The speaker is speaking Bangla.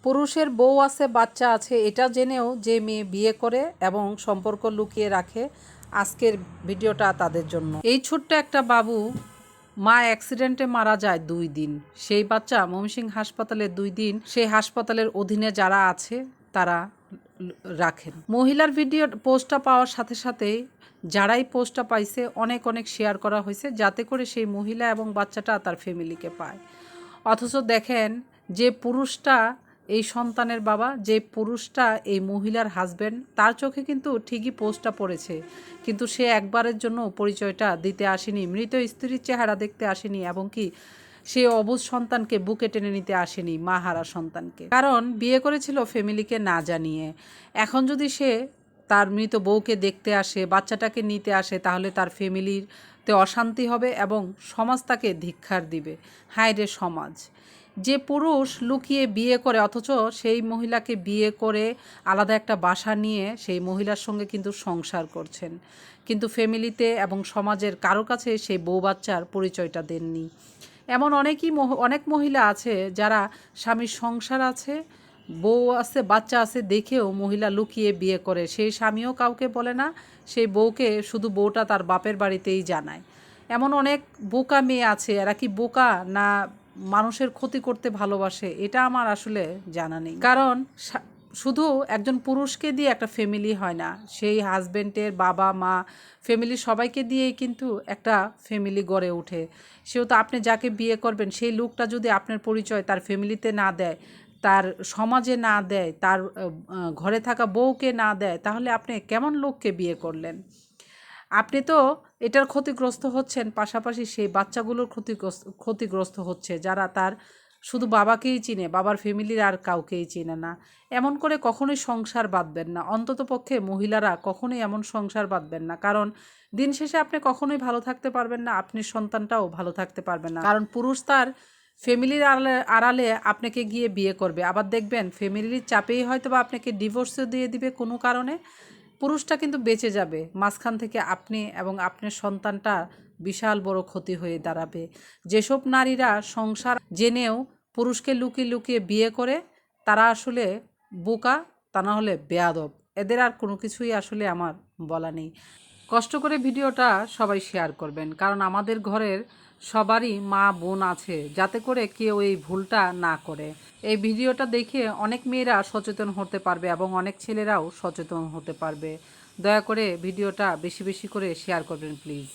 পুরুষের বউ আছে, বাচ্চা আছে, এটা জেনেও যে মেয়ে বিয়ে করে এবং সম্পর্ক লুকিয়ে রাখে, আজকের ভিডিওটা তাদের জন্য। এই ছোট্ট একটা বাবু মা অ্যাক্সিডেন্টে মারা যায় 2 দিন, সেই বাচ্চা ময়মনসিংহ হাসপাতালে 2 দিন সেই হাসপাতালের অধীনে যারা আছে তারা রাখেন। মহিলার ভিডিও পোস্টটা পাওয়ার সাথে সাথেই যারাই পোস্টটা পাইছে অনেক অনেক শেয়ার করা হয়েছে, যাতে করে সেই মহিলা এবং বাচ্চাটা তার ফ্যামিলিকে পায়। অথচ দেখেন, যে পুরুষটা এই সন্তানের বাবা, যে পুরুষটা এই মহিলার হাজব্যান্ড, তার চোখে কিন্তু ঠিকই পোস্টটা পড়েছে, কিন্তু সে একবারের জন্য পরিচয়টা দিতে আসেনি, মৃত স্ত্রীর চেহারা দেখতে আসেনি, এবং কি সে অবুঝ সন্তানকে বুকে টেনে নিতে আসেনি, মা হারা সন্তানকে। কারণ বিয়ে করেছিল ফ্যামিলিকে না জানিয়ে। এখন যদি সে তার মৃত বউকে দেখতে আসে, বাচ্চাটাকে নিতে আসে, তাহলে তার ফ্যামিলিতে অশান্তি হবে এবং সমাজ তাকে ধিক্কার দিবে। হায় রে সমাজ! যে পুরুষ লুকিয়ে বিয়ে করে, অথচ সেই মহিলাকে বিয়ে করে আলাদা একটা বাসা নিয়ে সেই মহিলার সঙ্গে কিন্তু সংসার করছেন, কিন্তু ফ্যামিলিতে এবং সমাজের কারো কাছে সেই বউ বাচ্চার পরিচয়টা দেননি। এমন অনেক মহিলা আছে যারা স্বামীর সংসার আছে, বউ আছে, বাচ্চা আছে দেখেও মহিলা লুকিয়ে বিয়ে করে, সেই স্বামীও কাউকে বলে না, সেই বউকে শুধু বউটা তার বাপের বাড়িতেই জানায়। এমন অনেক বোকা মেয়ে আছে, এরা কি বোকা না মানুষের ক্ষতি করতে ভালোবাসে, এটা আমার আসলে জানা নেই। কারণ শুধু একজন পুরুষকে দিয়ে একটা ফ্যামিলি হয় না, সেই হাজব্যান্ডের বাবা মা ফ্যামিলি সবাইকে দিয়েই কিন্তু একটা ফ্যামিলি গড়ে ওঠে। সেহেতু আপনি যাকে বিয়ে করবেন সেই লোকটা যদি আপনার পরিচয় তার ফ্যামিলিতে না দেয়, তার সমাজে না দেয়, তার ঘরে থাকা বউকে না দেয়, তাহলে আপনি কেমন লোককে বিয়ে করলেন? আপনি তো এটার ক্ষতিগ্রস্ত হচ্ছেন, পাশাপাশি সেই বাচ্চাগুলোর ক্ষতিগ্রস্ত হচ্ছে, যারা তার শুধু বাবাকেই চিনে, বাবার ফ্যামিলির আর কাউকেই চিনে না। এমন করে কখনোই সংসার বাঁধবেন না, অন্ততপক্ষে মহিলারা কখনোই এমন সংসার বাঁধবেন না। কারণ দিন শেষে আপনি কখনোই ভালো থাকতে পারবেন না, আপনি সন্তানটাও ভালো থাকতে পারবেন না। কারণ পুরুষ তার ফ্যামিলির আড়ালে আপনাকে গিয়ে বিয়ে করবে, আবার দেখবেন ফ্যামিলির চাপেই হয়তো বা আপনাকে ডিভোর্সও দিয়ে দিবে কোনো কারণে। পুরুষটা কিন্তু বেঁচে যাবে, মাঝখান থেকে আপনি এবং আপনার সন্তানটা বিশাল বড় ক্ষতি হয়ে দাঁড়াবে। যেসব নারীরা সংসার জেনেও পুরুষকে লুকিয়ে লুকিয়ে বিয়ে করে, তারা আসলে বোকা, তা না হলে বেয়াদব। এদের আর কোনো কিছুই আসলে আমার বলা নেই। কষ্ট করে ভিডিওটা সবাই শেয়ার করবেন, কারণ আমাদের ঘরের সবারই মা বোন আছে, যাতে করে কেউ এই ভুলটা না করে। এই ভিডিওটা দেখে অনেক মেয়েরা সচেতন হতে পারবে এবং অনেক ছেলেরাও সচেতন হতে পারবে। দয়া করে ভিডিওটা বেশি বেশি করে শেয়ার করবেন প্লিজ।